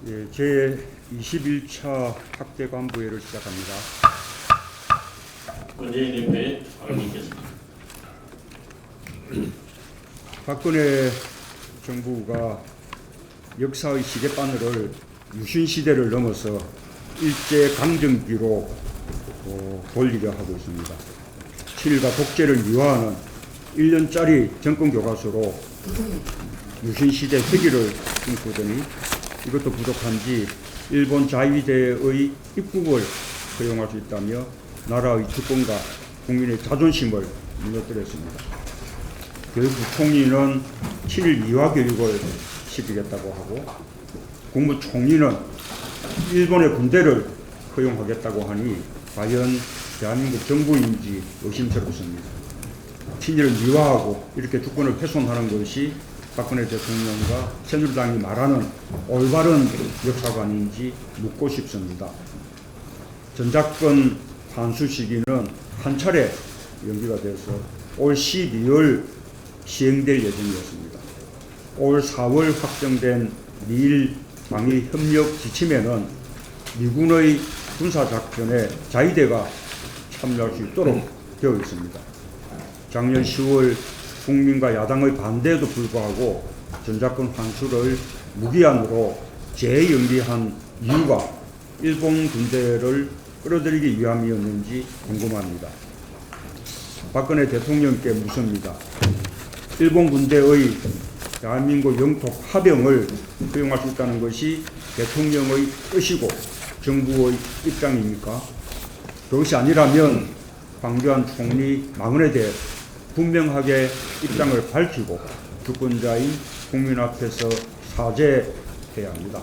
예, 제 21차 학대간부회를 시작합니다. 문재인 대표의 발언이 있겠습니다. 박근혜 정부가 역사의 시계바늘을 유신시대를 넘어서 일제강점기로 돌리려 하고 있습니다. 친일과 독재를 미화하는 1년짜리 정권교과서로 유신시대 회기를 꿈꾸더니 이것도 부족한지 일본 자위대의 입국을 허용할 수 있다며 나라의 주권과 국민의 자존심을 무너뜨렸습니다. 교육부총리는 친일 미화 교육을 시키겠다고 하고 국무총리는 일본의 군대를 허용하겠다고 하니 과연 대한민국 정부인지 의심스럽습니다. 친일을 미화하고 이렇게 주권을 훼손하는 것이 박근혜 대통령과 새누리당이 말하는 올바른 역사관인지 묻고 싶습니다. 전작권 환수 시기는 한 차례 연기가 돼서 올 12월 시행될 예정이었습니다. 올 4월 확정된 미일 방위 협력 지침에는 미군의 군사작전에 자위대가 참여할 수 있도록 되어 있습니다. 작년 10월 국민과 야당의 반대에도 불구하고 전작권 환수를 무기한으로 재연기한 이유가 일본 군대를 끌어들이기 위함이었는지 궁금합니다. 박근혜 대통령께 묻습니다. 일본 군대의 대한민국 영토 파병을 허용할 수 있다는 것이 대통령의 뜻이고 정부의 입장입니까? 그것이 아니라면 황교안 총리 망언에 대해 분명하게 입장을 밝히고 주권자인 국민 앞에서 사죄해야 합니다.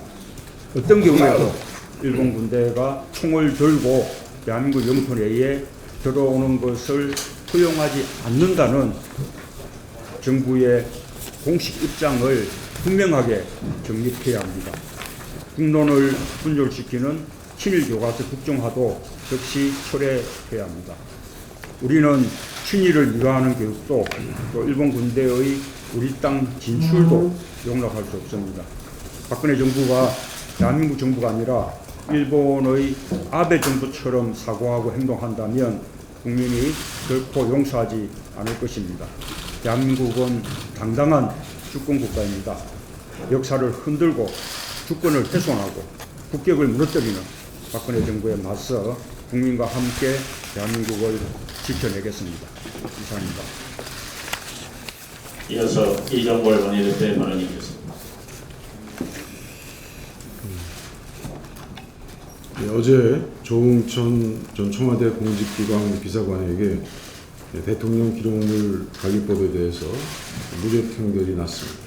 어떤 경우에도 일본 군대가 총을 들고 대한민국 영토 내에 들어오는 것을 허용하지 않는다는 정부의 공식 입장을 분명하게 정립해야 합니다. 국론을 분열시키는 친일 교과서 국정화도 즉시 철회해야 합니다. 우리는 친일을 미화하는 교육도 또 일본 군대의 우리 땅 진출도 용납할 수 없습니다. 박근혜 정부가 대한민국 정부가 아니라 일본의 아베 정부처럼 사고하고 행동한다면 국민이 결코 용서하지 않을 것입니다. 대한민국은 당당한 주권 국가입니다. 역사를 흔들고 주권을 훼손하고 국격을 무너뜨리는 박근혜 정부에 맞서 국민과 함께 대한민국을 지켜내겠습니다. 이상입니다. 이어서 이정골 원내대표의 발언이 있겠습니다. 네, 어제 조응천 전 청와대 공직기강 비서관에게 대통령 기록물 관리법에 대해서 무죄 판결이 났습니다.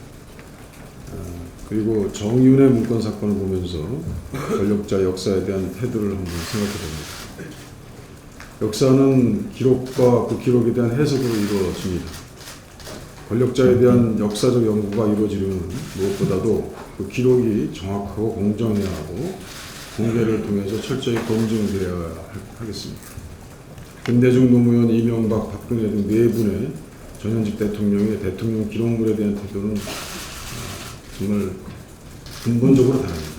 그리고 정윤의 문건 사건을 보면서 권력자 역사에 대한 태도를 한번 생각해 봅니다. 역사는 기록과 그 기록에 대한 해석으로 이루어집니다. 권력자에 대한 역사적 연구가 이루어지려면 무엇보다도 그 기록이 정확하고 공정해야 하고 공개를 통해서 철저히 검증되어야 하겠습니다. 김대중 노무현, 이명박, 박근혜 등 네 분의 전현직 대통령의 대통령 기록물에 대한 태도는 정말 근본적으로 다릅니다.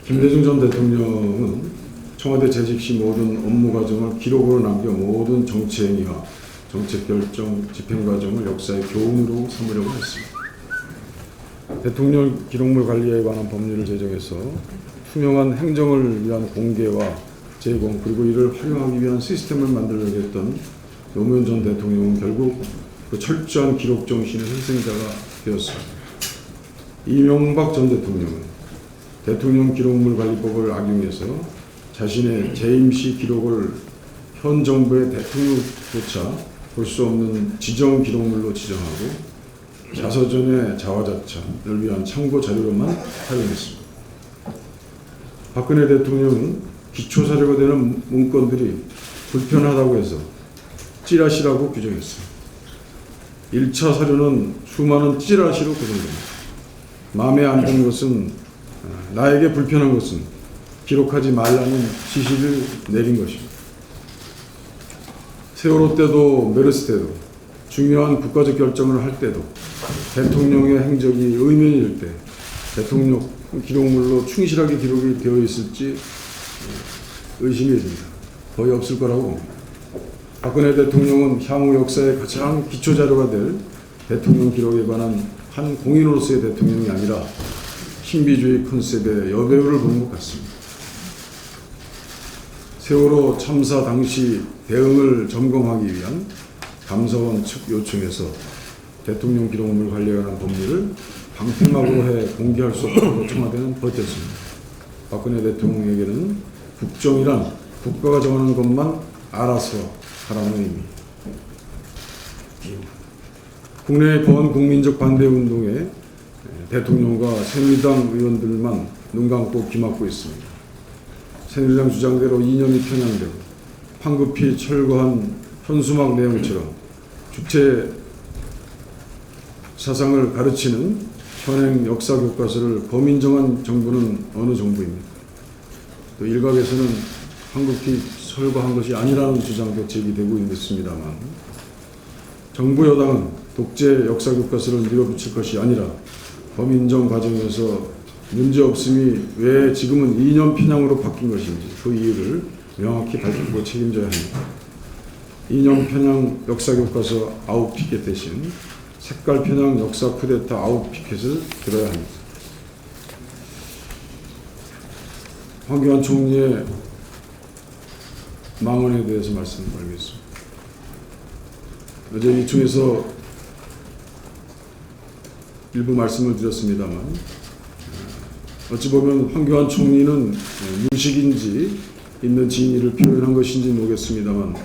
김대중 전 대통령은 청와대 재직 시 모든 업무 과정을 기록으로 남겨 모든 정치 행위와 정책 결정, 집행 과정을 역사의 교훈으로 삼으려고 했습니다. 대통령 기록물 관리에 관한 법률을 제정해서 투명한 행정을 위한 공개와 제공 그리고 이를 활용하기 위한 시스템을 만들려고 했던 노무현 전 대통령은 결국 그 철저한 기록 정신의 희생자가 되었습니다. 이명박 전 대통령은 대통령 기록물 관리법을 악용해서 자신의 재임 시 기록을 현 정부의 대통령조차 볼 수 없는 지정 기록물로 지정하고 자서전의 자화자찬을 위한 참고 자료로만 사용했습니다. 박근혜 대통령은 기초사료가 되는 문건들이 불편하다고 해서 찌라시라고 규정했습니다. 1차 사료는 수많은 찌라시로 구성됩니다. 마음에 안 드는 것은 나에게 불편한 것은 기록하지 말라는 지시를 내린 것입니다. 세월호 때도 메르스 때도 중요한 국가적 결정을 할 때도 대통령의 행적이 의문일 때 대통령 기록물로 충실하게 기록이 되어 있을지 의심이 됩니다. 거의 없을 거라고 봅니다. 박근혜 대통령은 향후 역사의 가장 기초 자료가 될 대통령 기록에 관한 한 공인으로서의 대통령이 아니라 신비주의 컨셉의 여배우를 보는 것 같습니다. 세월호 참사 당시 대응을 점검하기 위한 감사원 측 요청에서 대통령 기록물 관리에 관한 법률을 방패막으로 해 공개할 수 없다고 청와대는 버텼습니다. 박근혜 대통령에게는 국정이란 국가가 정하는 것만 알아서 하라는 의미. 국내의 범국민적 반대 운동에 대통령과 새누리당 의원들만 눈 감고 귀 막고 있습니다. 새누리당 주장대로 이념이 편향되고 황급히 철거한 현수막 내용처럼 주체 사상을 가르치는 현행 역사 교과서를 범인정한 정부는 어느 정부입니까? 또 일각에서는 황급히 철거한 것이 아니라는 주장도 제기되고 있습니다만 정부 여당은 독재 역사 교과서를 밀어붙일 것이 아니라 범인정 과정에서 문제없음이 왜 지금은 이념 편향으로 바뀐 것인지 그 이유를 명확히 밝히고 책임져야 합니다. 이념 편향 역사 교과서 아웃피켓 대신 색깔 편향 역사 쿠데타 아웃피켓을 들어야 합니다. 황교안 총리의 망언에 대해서 말씀을 드리겠습니다. 어제 이 중에서 일부 말씀을 드렸습니다만 어찌 보면 황교안 총리는 무식인지 있는 진의를 표현한 것인지 모르겠습니다만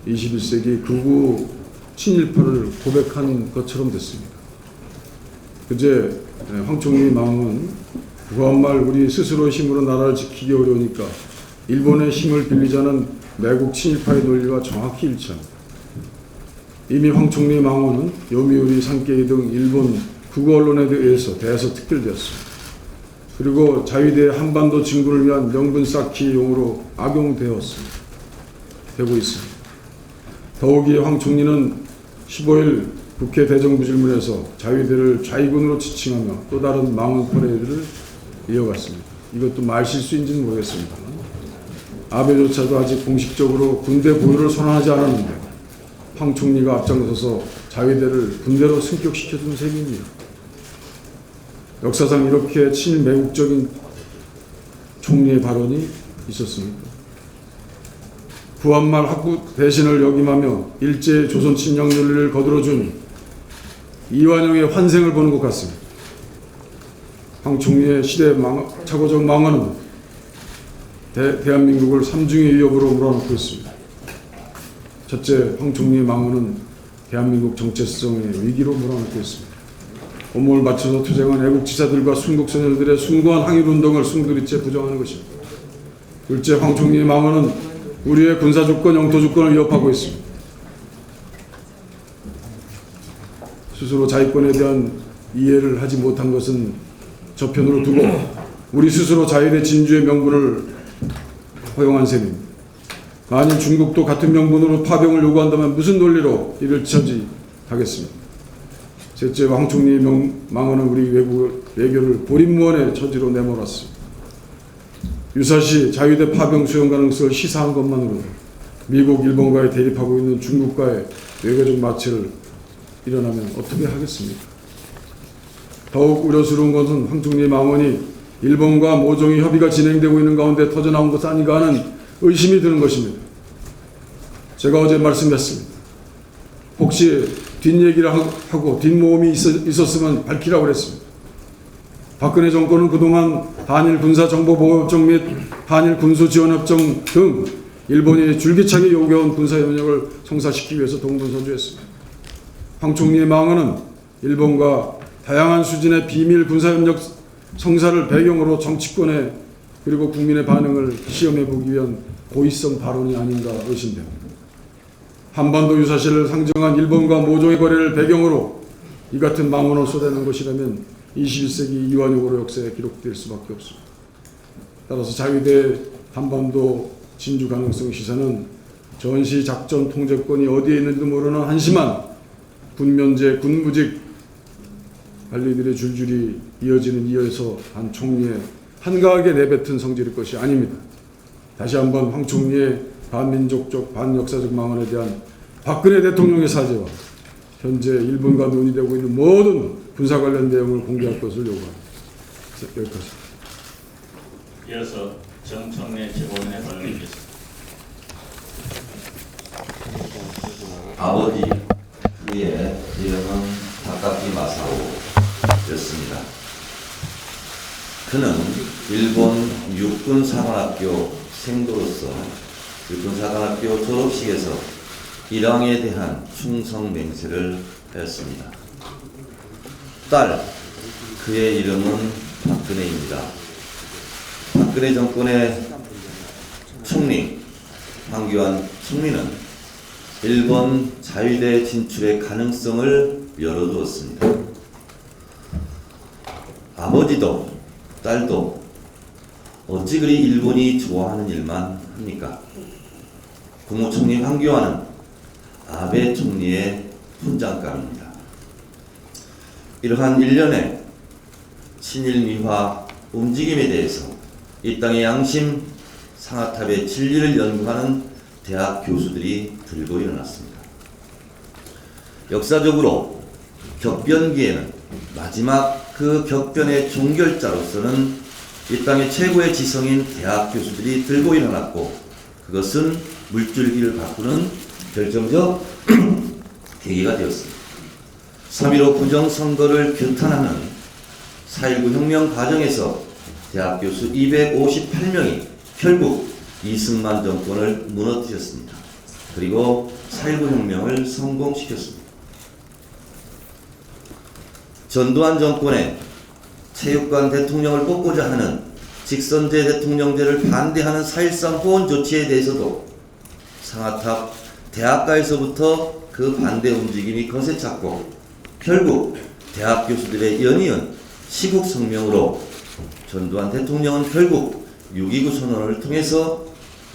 21세기 극우 친일파를 고백한 것처럼 됐습니다. 그제 황 총리 마음은 그것말 우리 스스로의 힘으로 나라를 지키기 어려우니까 일본의 힘을 빌리자는 매국 친일파의 논리와 정확히 일치합니다. 이미 황 총리의 망언은 요미우리, 산케이 등 일본 극우 언론에 의해서 대해서 특별되었습니다. 그리고 자위대의 한반도 진군을 위한 명분 쌓기 용으로 악용되고 있습니다. 더욱이 황 총리는 15일 국회 대정부질문에서 자위대를 좌익군으로 지칭하며 또 다른 망언 퍼레이드를 이어갔습니다. 이것도 말실수인지는 모르겠습니다만 아베조차도 아직 공식적으로 군대 보유를 선언하지 않았는데 황 총리가 앞장서서 자위대를 군대로 승격시켜준 셈입니다. 역사상 이렇게 친매국적인 총리의 발언이 있었습니까? 구한말 학구 대신을 역임하며 일제 조선 침략 논리를 거들어준 이완용의 환생을 보는 것 같습니다. 황 총리의 시대 착오적 망언은 대한민국을 삼중의 위협으로 몰아넣고 있습니다. 첫째, 황 총리의 망언은 대한민국 정체성의 위기로 몰아넣고 있습니다. 온몸을 바쳐서 투쟁한 애국지사들과 순국소녀들의 숭고한 항일운동을 숭두리째 부정하는 것입니다. 둘째, 황 총리의 망언은 우리의 군사주권, 영토주권을 위협하고 있습니다. 스스로 자위권에 대한 이해를 하지 못한 것은 저편으로 두고 우리 스스로 자위대 진주의 명분을 허용한 셈입니다. 만일 중국도 같은 명분으로 파병을 요구한다면 무슨 논리로 이를 처지하겠습니까? 셋째, 황 총리의 망언은 우리 외교를 보림무원의 처지로 내몰았습니다. 유사시 자위대 파병 수용 가능성을 시사한 것만으로도 미국, 일본과의 대립하고 있는 중국과의 외교적 마찰을 일어나면 어떻게 하겠습니까? 더욱 우려스러운 것은 황 총리의 망언이 일본과 모종의 협의가 진행되고 있는 가운데 터져나온 것 아닌가 하는 의심이 드는 것입니다. 제가 어제 말씀했습니다. 혹시 뒷얘기를 하고 뒷모험이 있었으면 밝히라고 그랬습니다. 박근혜 정권은 그동안 한일 군사정보보호협정 및 한일 군수지원협정 등 일본이 줄기차게 요구해온 군사협력을 성사시키기 위해서 동분서주했습니다. 황 총리의 망언은 일본과 다양한 수준의 비밀 군사협력 성사를 배경으로 정치권의 그리고 국민의 반응을 시험해보기 위한 고의성 발언이 아닌가 의심됩니다. 한반도 유사시를 상정한 일본과 모종의 거래를 배경으로 이 같은 망언을 쏟아내는 것이라면 21세기 이완용으로 역사에 기록될 수밖에 없습니다. 따라서 자위대 한반도 진주 가능성 시사는 전시 작전 통제권이 어디에 있는지도 모르는 한심한 군면제, 군무직 관리들의 줄줄이 이어서 한 총리의 한가하게 내뱉은 성질일 것이 아닙니다. 다시 한번 황 총리의 반민족적, 반역사적 망언에 대한 박근혜 대통령의 사죄와 현재 일본과 논의되고 있는 모든 군사 관련 내용을 공개할 것을 요구합니다. 여기까지. 이어서 정청래 최고위원의 발언이 있겠습니다. 아버지 그의 이름은 다카키 마사오였습니다. 그는 일본 육군사관학교 생도로서 육군사관학교 졸업식에서 일왕에 대한 충성 맹세를 하였습니다. 딸, 그의 이름은 박근혜입니다. 박근혜 정권의 총리 황교안 총리는 일본 자위대 진출의 가능성을 열어두었습니다. 아버지도 딸도 어찌 그리 일본이 좋아하는 일만 합니까? 국무총리 황교안은 아베 총리의 훈장감입니다. 이러한 일련의 친일 미화 움직임에 대해서 이 땅의 양심 상아탑의 진리를 연구하는 대학 교수들이 들고 일어났습니다. 역사적으로 격변기에는 마지막 그 격변의 종결자로서는 이 땅의 최고의 지성인 대학 교수들이 들고 일어났고, 그것은 물줄기를 바꾸는 결정적 계기가 되었습니다. 3.15 부정선거를 규탄하는 4.19 혁명 과정에서 대학 교수 258명이 결국 이승만 정권을 무너뜨렸습니다. 그리고 4.19 혁명을 성공시켰습니다. 전두환 정권의 체육관 대통령을 뽑고자 하는 직선제 대통령제를 반대하는 4.13 호원 조치에 대해서도 상아탑 대학가에서부터 그 반대 움직임이 거세 찼고, 결국 대학 교수들의 연이은 시국 성명으로 전두환 대통령은 결국 6.29 선언을 통해서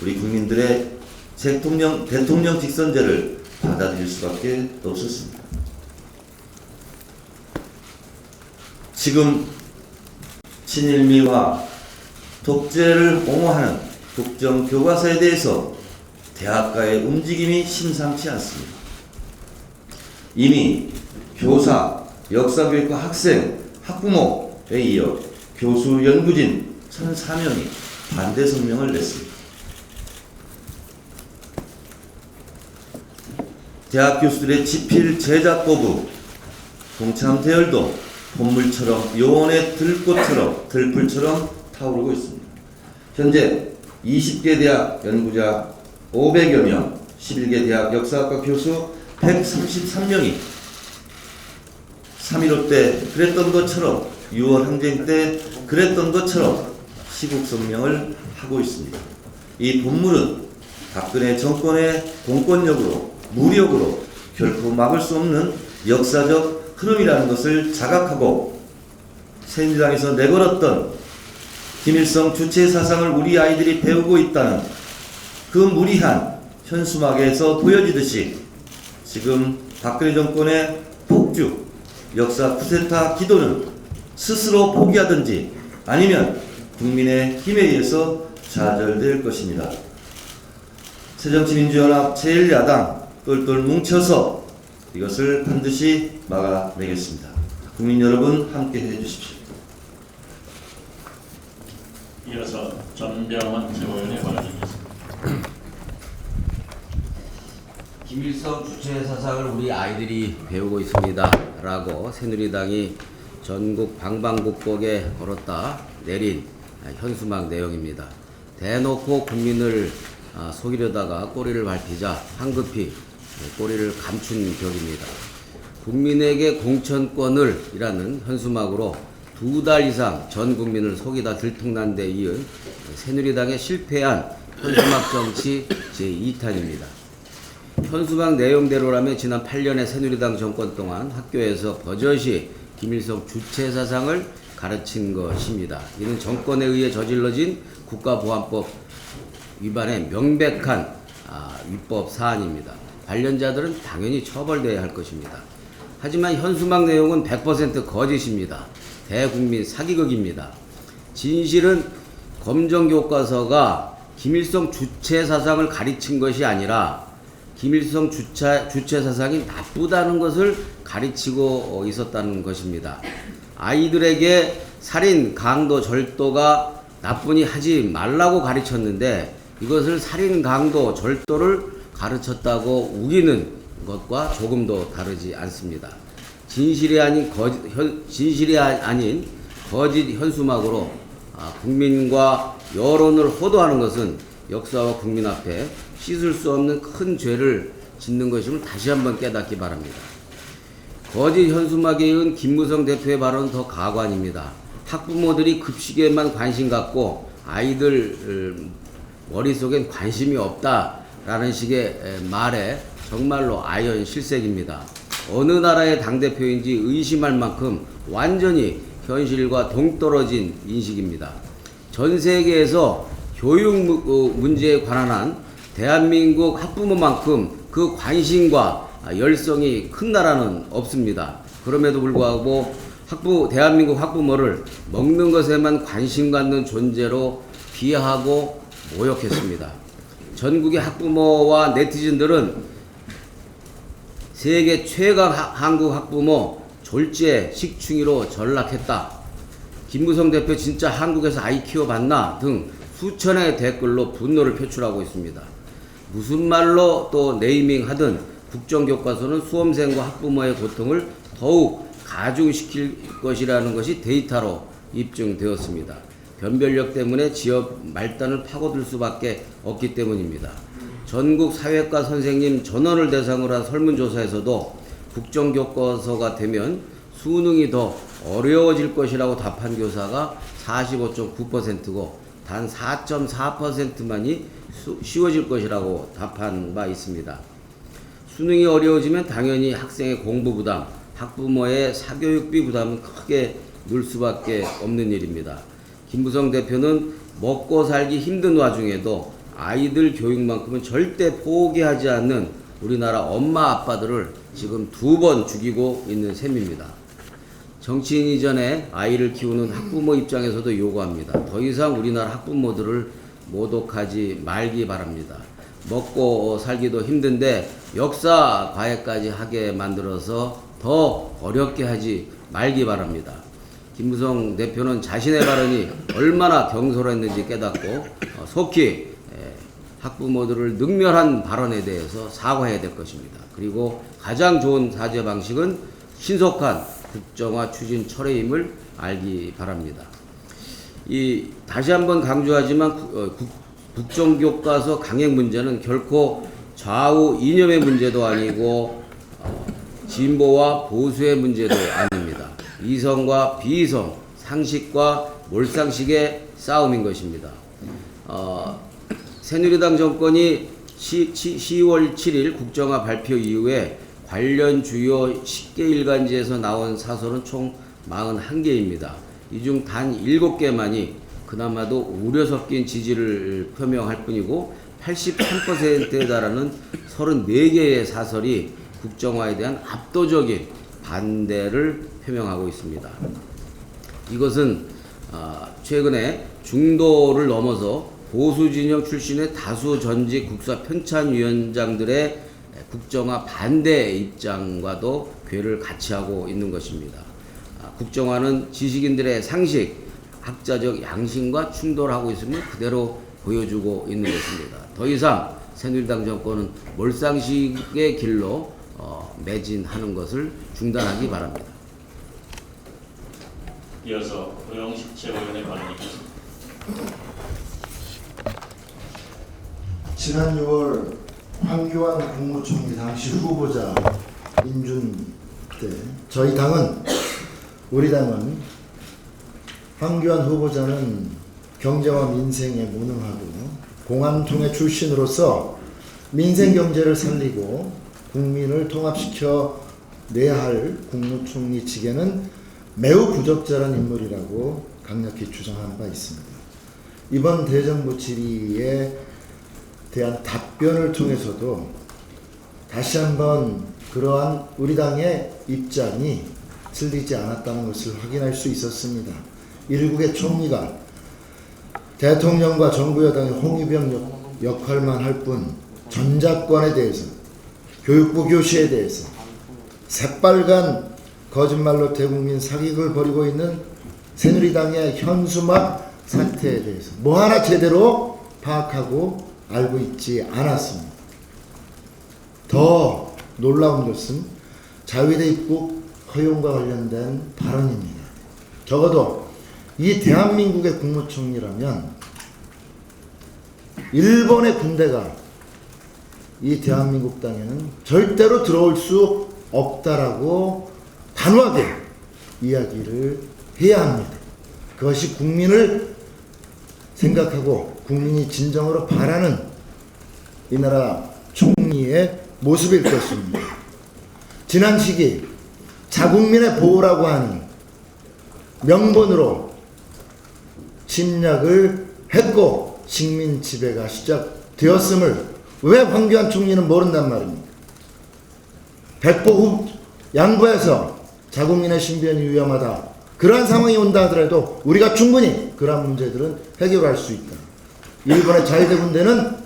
우리 국민들의 대통령 직선제를 받아들일 수밖에 없었습니다. 지금 친일미와 독재를 옹호하는 국정교과서에 대해서 대학가의 움직임이 심상치 않습니다. 이미 교사, 역사교육과 학생, 학부모에 이어 교수, 연구진 1,004명이 반대 성명을 냈습니다. 대학 교수들의 지필 제작 거부, 동참 대열도 본물처럼 요원의 들풀처럼 타오르고 있습니다. 현재 20개 대학 연구자 500여 명, 11개 대학 역사학과 교수 133명이 3.15 때 그랬던 것처럼, 6월 항쟁 때 그랬던 것처럼 시국 성명을 하고 있습니다. 이 본물은 박근혜 정권의 공권력으로, 무력으로 결코 막을 수 없는 역사적 흐름이라는 것을 자각하고, 새누리당에서 내걸었던 김일성 주체 사상을 우리 아이들이 배우고 있다는 그 무리한 현수막에서 보여지듯이, 지금 박근혜 정권의 폭주, 역사 쿠데타 기도는 스스로 포기하든지 아니면 국민의 힘에 의해서 좌절될 것입니다. 새정치민주연합 제1야당 똘똘 뭉쳐서 이것을 반드시 막아내겠습니다. 국민 여러분 함께 해주십시오. 이어서 전병헌 최고위원의 발언이 있겠습니다. 김일성 주체 사상을 우리 아이들이 배우고 있습니다 라고 새누리당이 전국 방방곡곡에 걸었다 내린 현수막 내용입니다. 대놓고 국민을 속이려다가 꼬리를 밟히자 황급히 꼬리를 감춘 격입니다. 국민에게 공천권을 이라는 현수막으로 2달 이상 전 국민을 속이다 들통난 데 이은 새누리당의 실패한 현수막 정치 제2탄입니다. 현수막 내용대로라면 지난 8년의 새누리당 정권 동안 학교에서 버젓이 김일성 주체 사상을 가르친 것입니다. 이는 정권에 의해 저질러진 국가보안법 위반의 명백한 위법 사안입니다. 관련자들은 당연히 처벌돼야 할 것입니다. 하지만 현수막 내용은 100% 거짓입니다. 대국민 사기극입니다. 진실은 검정교과서가 김일성 주체사상을 가르친 것이 아니라 김일성 주체사상이 나쁘다는 것을 가르치고 있었다는 것입니다. 아이들에게 살인, 강도, 절도가 나쁘니 하지 말라고 가르쳤는데 이것을 살인, 강도, 절도를 가르쳤다고 우기는 것과 조금도 다르지 않습니다. 진실이 아닌 거짓 현수막으로 국민과 여론을 호도하는 것은 역사와 국민 앞에 씻을 수 없는 큰 죄를 짓는 것임을 다시 한번 깨닫기 바랍니다. 거짓 현수막에 이은 김무성 대표의 발언은 더 가관입니다. 학부모들이 급식에만 관심 갖고 아이들 머릿속엔 관심이 없다라는 식의 말에 정말로 아연 실색입니다. 어느 나라의 당대표인지 의심할 만큼 완전히 현실과 동떨어진 인식입니다. 전 세계에서 교육 문제에 관한 한 대한민국 학부모만큼 그 관심과 열성이 큰 나라는 없습니다. 그럼에도 불구하고 대한민국 학부모를 먹는 것에만 관심 갖는 존재로 비하하고 모욕했습니다. 전국의 학부모와 네티즌들은 세계 최강 한국 학부모 졸지에 식충이로 전락했다. 김무성 대표 진짜 한국에서 아이 키워봤나 등 수천의 댓글로 분노를 표출하고 있습니다. 무슨 말로 또 네이밍하든 국정교과서는 수험생과 학부모의 고통을 더욱 가중시킬 것이라는 것이 데이터로 입증되었습니다. 변별력 때문에 지역 말단을 파고들 수밖에 없기 때문입니다. 전국 사회과 선생님 전원을 대상으로 한 설문조사에서도 국정교과서가 되면 수능이 더 어려워질 것이라고 답한 교사가 45.9%고 단 4.4%만이 쉬워질 것이라고 답한 바 있습니다. 수능이 어려워지면 당연히 학생의 공부 부담, 학부모의 사교육비 부담은 크게 늘 수밖에 없는 일입니다. 김무성 대표는 먹고 살기 힘든 와중에도 아이들 교육만큼은 절대 포기하지 않는 우리나라 엄마 아빠들을 지금 2번 죽이고 있는 셈입니다. 정치인 이전에 아이를 키우는 학부모 입장에서도 요구합니다. 더 이상 우리나라 학부모들을 모독하지 말기 바랍니다. 먹고 살기도 힘든데 역사 과외까지 하게 만들어서 더 어렵게 하지 말기 바랍니다. 김무성 대표는 자신의 발언이 얼마나 경솔했는지 깨닫고 속히 학부모들을 능멸한 발언에 대해서 사과해야 될 것입니다. 그리고 가장 좋은 사죄 방식은 신속한 국정화 추진 철회임을 알기 바랍니다. 다시 한번 강조하지만 국정교과서 강행 문제는 결코 좌우 이념의 문제도 아니고 진보와 보수의 문제도 아닙니다. 이성과 비이성, 상식과 몰상식의 싸움인 것입니다. 새누리당 정권이 10월 7일 국정화 발표 이후에 관련 주요 10개 일간지에서 나온 사설은 총 41개입니다. 이 중 단 7개만이 그나마도 우려 섞인 지지를 표명할 뿐이고 83%에 달하는 34개의 사설이 국정화에 대한 압도적인 반대를 표명하고 있습니다. 이것은 최근에 중도를 넘어서 보수 진영 출신의 다수 전직 국사 편찬위원장들의 국정화 반대 입장과도 궤를 같이 하고 있는 것입니다. 국정화는 지식인들의 상식, 학자적 양심과 충돌하고 있음을 그대로 보여주고 있는 것입니다. 더 이상 새누리당 정권은 몰상식의 길로 매진하는 것을 중단하기 바랍니다. 이어서 고영식 최고위원의 발언이겠습니다. 지난 6월 황교안 국무총리 당시 후보자 인준 때 우리 당은 황교안 후보자는 경제와 민생에 무능하고 공안통의 출신으로서 민생 경제를 살리고 국민을 통합시켜 내야 할 국무총리 직에는 매우 부적절한 인물이라고 강력히 주장한 바 있습니다. 이번 대정부 질의에 대한 답변을 통해서도 다시 한번 그러한 우리 당의 입장이 틀리지 않았다는 것을 확인할 수 있었습니다. 일국의 총리가 대통령과 정부 여당의 홍위병 역할만 할 뿐 전작권에 대해서, 교육부 교시에 대해서 새빨간 거짓말로 대국민 사기극을 벌이고 있는 새누리당의 현수막 사태에 대해서 뭐 하나 제대로 파악하고 알고 있지 않았습니다. 더 놀라운 것은 자위대 입국 허용과 관련된 발언입니다. 적어도 이 대한민국의 국무총리라면 일본의 군대가 이 대한민국 땅에는 절대로 들어올 수 없다라고 단호하게 이야기를 해야 합니다. 그것이 국민을 생각하고 국민이 진정으로 바라는 이 나라 총리의 모습일 것입니다. 지난 시기 자국민의 보호라고 하는 명분으로 침략을 했고 식민 지배가 시작되었음을 왜 황교안 총리는 모른단 말입니까? 백보 양보해서 자국민의 신변이 위험하다, 그러한 상황이 온다 하더라도 우리가 충분히 그러한 문제들은 해결할 수 있다. 일본의 자위대 군대는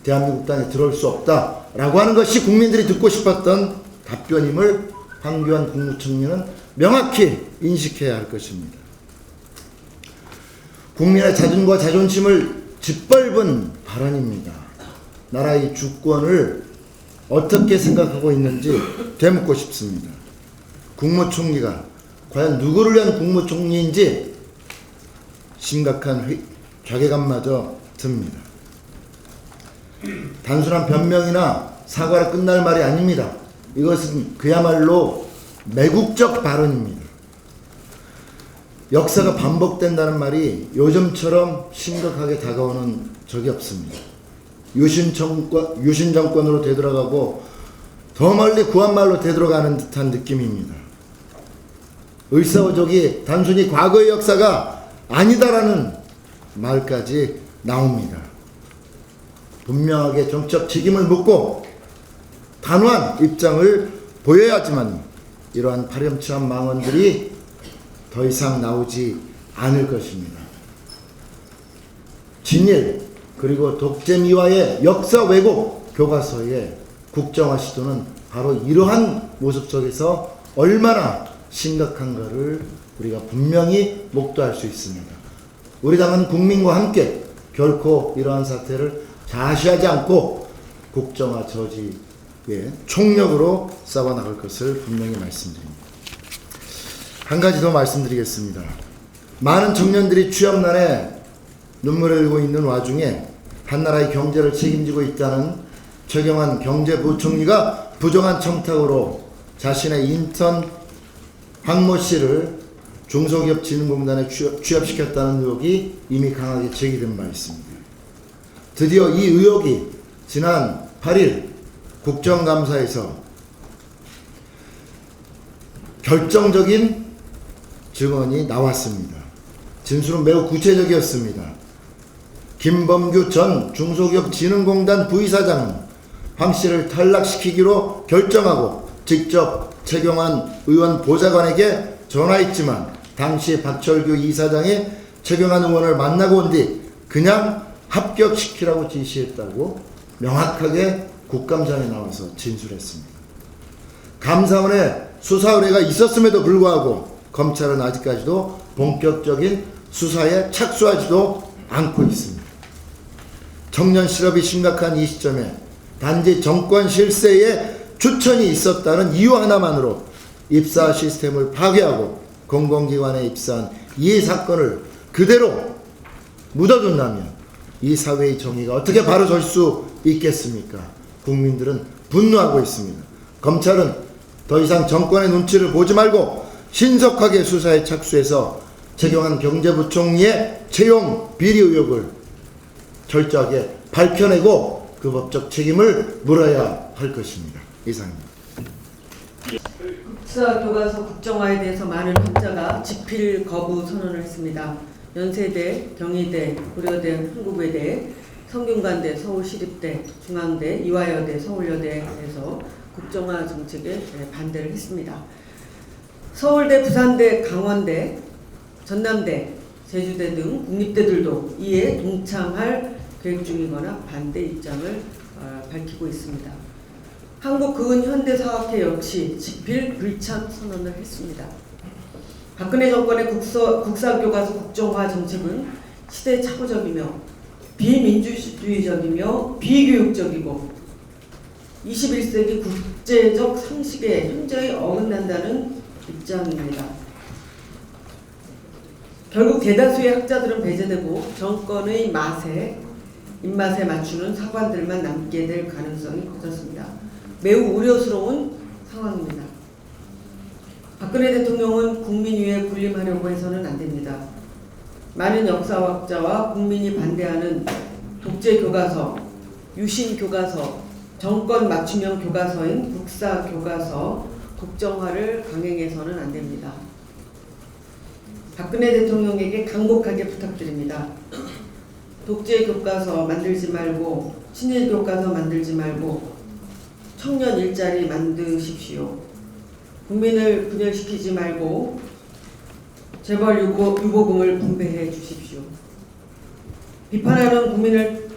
대한민국 땅에 들어올 수 없다라고 하는 것이 국민들이 듣고 싶었던 답변임을 황교안 국무총리는 명확히 인식해야 할 것입니다. 국민의 자존과 자존심을 짓밟은 발언입니다. 나라의 주권을 어떻게 생각하고 있는지 되묻고 싶습니다. 국무총리가 과연 누구를 위한 국무총리인지 심각한 자괴감마저 듭니다. 단순한 변명이나 사과로 끝날 말이 아닙니다. 이것은 그야말로 매국적 발언입니다. 역사가 반복된다는 말이 요즘처럼 심각하게 다가오는 적이 없습니다. 유신 정권으로 되돌아가고 더 멀리 구한말로 되돌아가는 듯한 느낌입니다. 을사오적이 단순히 과거의 역사가 아니다라는 말까지 나옵니다. 분명하게 정치적 책임을 묻고 단호한 입장을 보여야지만 이러한 파렴치한 망언들이 더 이상 나오지 않을 것입니다. 진일 그리고 독재미화의 역사 왜곡 교과서의 국정화 시도는 바로 이러한 모습 속에서 얼마나 심각한가를 우리가 분명히 목도할 수 있습니다. 우리 당은 국민과 함께 결코 이러한 사태를 자시하지 않고 국정화 저지에 총력으로 싸워나갈 것을 분명히 말씀드립니다. 한 가지 더 말씀드리겠습니다. 많은 청년들이 취업난에 눈물을 흘리고 있는 와중에 한나라의 경제를 책임지고 있다는 최경환 경제부총리가 부정한 청탁으로 자신의 인턴 황모 씨를 중소기업진흥공단에 취업시켰다는 의혹이 이미 강하게 제기된 바 있습니다. 드디어 이 의혹이 지난 8일 국정감사에서 결정적인 증언이 나왔습니다. 진술은 매우 구체적이었습니다. 김범규 전 중소기업진흥공단 부이사장은 황 씨를 탈락시키기로 결정하고 직접 최경환 의원 보좌관에게 전화했지만 당시 박철규 이사장이 최경환 의원을 만나고 온 뒤 그냥 합격시키라고 지시했다고 명확하게 국감장에 나와서 진술했습니다. 감사원에 수사 의뢰가 있었음에도 불구하고 검찰은 아직까지도 본격적인 수사에 착수하지도 않고 있습니다. 청년 실업이 심각한 이 시점에 단지 정권 실세에 추천이 있었다는 이유 하나만으로 입사 시스템을 파괴하고 공공기관에 입사한 이 사건을 그대로 묻어둔다면 이 사회의 정의가 어떻게 바로 설 수 있겠습니까? 국민들은 분노하고 있습니다. 검찰은 더 이상 정권의 눈치를 보지 말고 신속하게 수사에 착수해서 최경환 경제부총리의 채용 비리 의혹을 철저하게 밝혀내고 그 법적 책임을 물어야 할 것입니다. 이상입니다. 국사 교과서 국정화에 대해서 많은 학자가 집필 거부 선언을 했습니다. 연세대, 경희대, 고려대, 한국외대, 성균관대, 서울시립대, 중앙대, 이화여대, 서울여대에서 국정화 정책에 반대를 했습니다. 서울대, 부산대, 강원대, 전남대, 제주대 등 국립대들도 이에 동참할 계획 중이거나 반대 입장을 밝히고 있습니다. 한국그은현대사학회 역시 집필 불참 선언을 했습니다. 박근혜 정권의 국사교과서 국정화 정책은 시대착오적이며 비민주주의적이며 비교육적이고 21세기 국제적 상식에 현저히 어긋난다는 입장입니다. 결국 대다수의 학자들은 배제되고 정권의 입맛에 맞추는 사관들만 남게 될 가능성이 커졌습니다. 매우 우려스러운 상황입니다. 박근혜 대통령은 국민 위에 군림하려고 해서는 안 됩니다. 많은 역사학자와 국민이 반대하는 독재 교과서, 유신 교과서, 정권 맞춤형 교과서인 국사 교과서 국정화를 강행해서는 안 됩니다. 박근혜 대통령에게 강력하게 부탁드립니다. 독재 교과서 만들지 말고 친일 교과서 만들지 말고 청년 일자리 만드십시오. 국민을 분열시키지 말고 재벌 유보금을 분배해 주십시오. 비판하는 국민을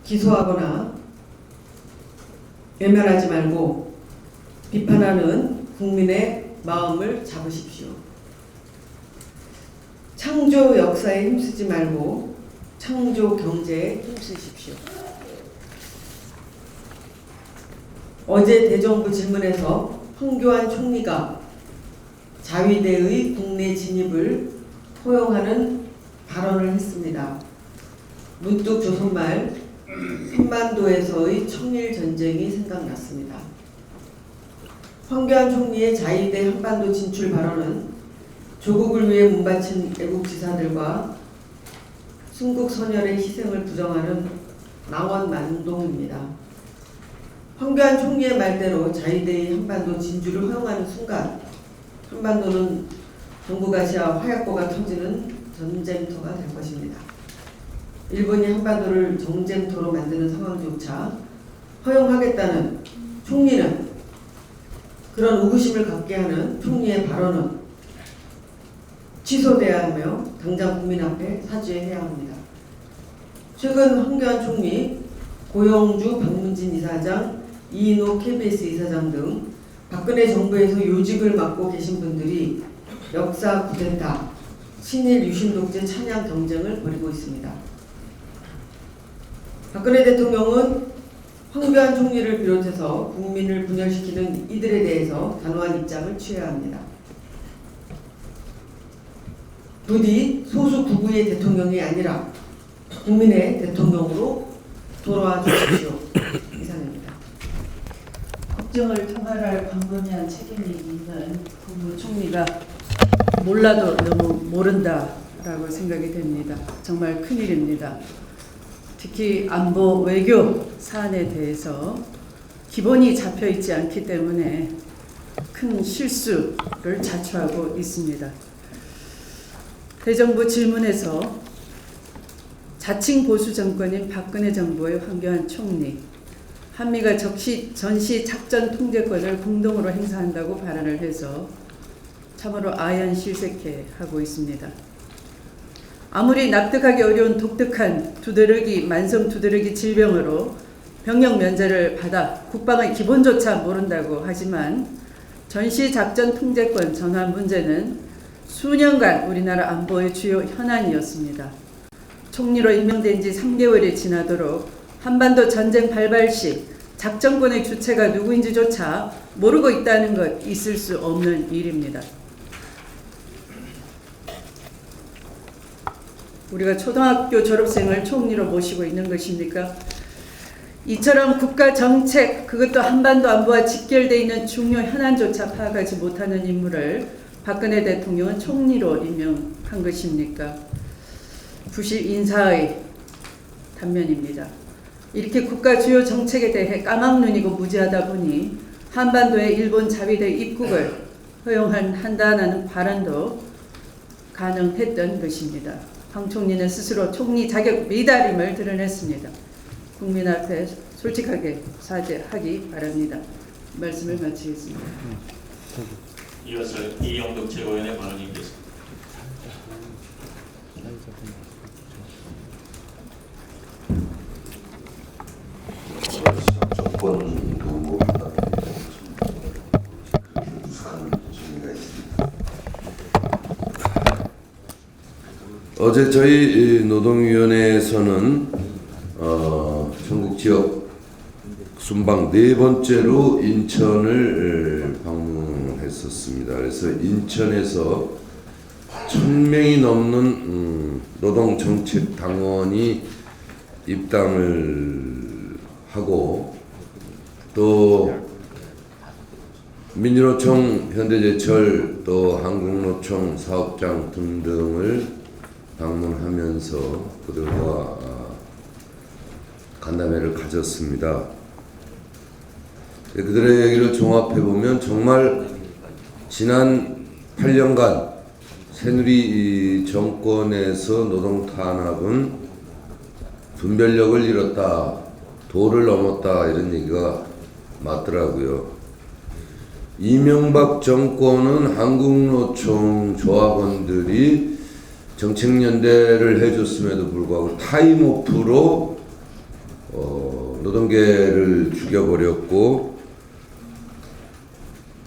기소하거나 외면하지 말고 비판하는 국민의 마음을 잡으십시오. 창조 역사에 힘쓰지 말고 창조 경제에 힘쓰십시오. 어제 대정부 질문에서 황교안 총리가 자위대의 국내 진입을 포용하는 발언을 했습니다. 문득 조선말 한반도에서의 청일 전쟁이 생각났습니다. 황교안 총리의 자위대 한반도 진출 발언은 조국을 위해 몸바친 애국지사들과 순국선열의 희생을 부정하는 망언만동입니다. 황교안 총리의 말대로 자위대의 한반도 진주를 허용하는 순간 한반도는 동북아시아 화약고가 터지는 전쟁터가 될 것입니다. 일본이 한반도를 정쟁터로 만드는 상황조차 허용하겠다는 총리는, 그런 의구심을 갖게 하는 총리의 발언은 취소돼야 하며 당장 국민 앞에 사죄해야 합니다. 최근 황교안 총리, 고영주 박문진 이사장, 이인호 KBS 이사장 등 박근혜 정부에서 요직을 맡고 계신 분들이 역사 쿠데타, 친일 유신 독재 찬양 경쟁을 벌이고 있습니다. 박근혜 대통령은 황교안 총리를 비롯해서 국민을 분열시키는 이들에 대해서 단호한 입장을 취해야 합니다. 부디 소수 구구의 대통령이 아니라 국민의 대통령으로 돌아와 주십시오. 이상입니다. 국정을 통할할 광범위한 책임이 있는 국무총리가 몰라도 너무 모른다라고 생각이 됩니다. 정말 큰일입니다. 특히 안보 외교 사안에 대해서 기본이 잡혀있지 않기 때문에 큰 실수를 자초하고 있습니다. 대정부 질문에서 자칭 보수 정권인 박근혜 정부의 황교안 총리, 한미가 전시 작전 통제권을 공동으로 행사한다고 발언을 해서 참으로 아연실색해 하고 있습니다. 아무리 납득하기 어려운 독특한 만성 두드러기 질병으로 병역 면제를 받아 국방의 기본조차 모른다고 하지만 전시작전 통제권 전환 문제는 수년간 우리나라 안보의 주요 현안이었습니다. 총리로 임명된 지 3개월이 지나도록 한반도 전쟁 발발 시 작전권의 주체가 누구인지조차 모르고 있다는 것 있을 수 없는 일입니다. 우리가 초등학교 졸업생을 총리로 모시고 있는 것입니까? 이처럼 국가 정책, 그것도 한반도 안보와 직결되어 있는 중요 현안조차 파악하지 못하는 인물을 박근혜 대통령은 총리로 임명한 것입니까? 부실 인사의 단면입니다. 이렇게 국가 주요 정책에 대해 까막눈이고 무지하다 보니 한반도에 일본 자위대 입국을 허용한다는 발언도 가능했던 것입니다. 황 총리는 스스로 총리 자격 미달임을 드러냈습니다. 국민 앞에 솔직하게 사죄하기 바랍니다. 말씀을 마치겠습니다. 이어서 이영덕 최고위원의 발언이 있겠습니다. 정권 도구하다 무수한 중의가 있습니다. 어제 저희 노동위원회에서는 전국 지역 순방 네 번째로 인천을 방문했었습니다. 그래서 인천에서 1000명이 넘는 노동정책당원이 입당을 하고 또 민주노총, 현대제철, 또 한국노총 사업장 등등을 방문하면서 그들과 간담회를 가졌습니다. 그들의 얘기를 종합해보면 정말 지난 8년간 새누리 정권에서 노동 탄압은 분별력을 잃었다, 도를 넘었다 이런 얘기가 맞더라고요. 이명박 정권은 한국노총 조합원들이 정책연대를 해줬음에도 불구하고 타임오프로 노동계를 죽여버렸고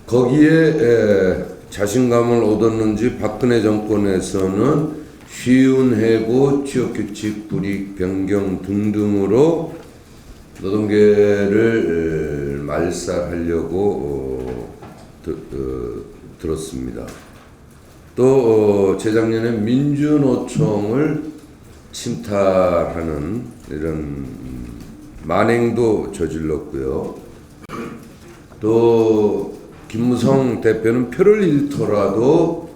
거기에 자신감을 얻었는지 박근혜 정권에서는 쉬운 해고, 취업규칙 불이익 변경 등등으로 노동계를 말살하려고 들었습니다. 또 재작년에 민주노총을 침탈하는 이런 만행도 저질렀고요. 또 김무성 대표는 표를 잃더라도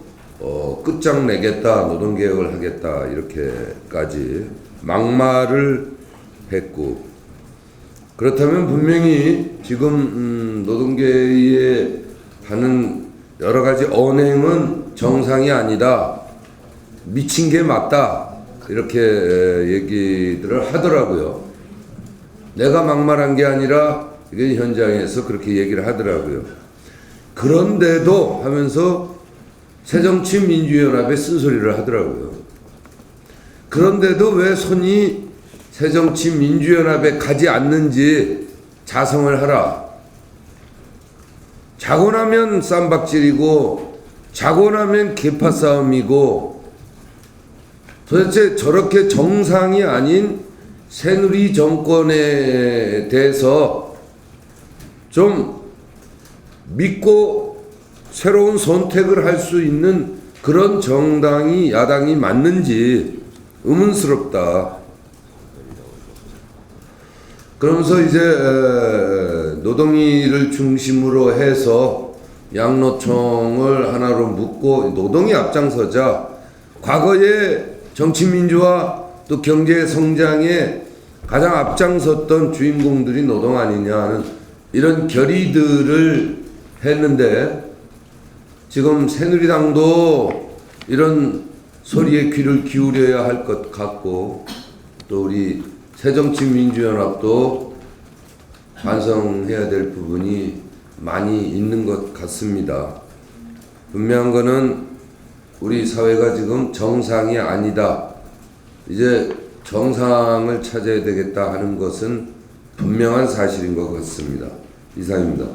끝장내겠다, 노동개혁을 하겠다 이렇게까지 막말을 했고, 그렇다면 분명히 지금 노동계에 하는 여러 가지 언행은 정상이 아니다, 미친 게 맞다 이렇게 얘기들을 하더라고요. 내가 막말한 게 아니라 이게 현장에서 그렇게 얘기를 하더라고요. 그런데도 하면서 새정치민주연합에 쓴소리를 하더라고요. 그런데도 왜 손이 새정치민주연합에 가지 않는지 자성을 하라. 자고 나면 쌈박질이고 자고 나면 계파 싸움이고 도대체 저렇게 정상이 아닌 새누리 정권에 대해서 좀 믿고 새로운 선택을 할 수 있는 그런 정당이 야당이 맞는지 의문스럽다. 그러면서 이제 노동위를 중심으로 해서 양노총을 하나로 묶고 노동이 앞장서자 과거에 정치민주화 또 경제 성장에 가장 앞장섰던 주인공들이 노동 아니냐 하는 이런 결의들을 했는데 지금 새누리당도 이런 소리에 귀를 기울여야 할 것 같고 또 우리 새정치민주연합도 반성해야 될 부분이 많이 있는 것 같습니다. 분명한 거는 우리 사회가 지금 정상이 아니다. 이제 정상을 찾아야 되겠다 하는 것은 분명한 사실인 것 같습니다. 이상입니다.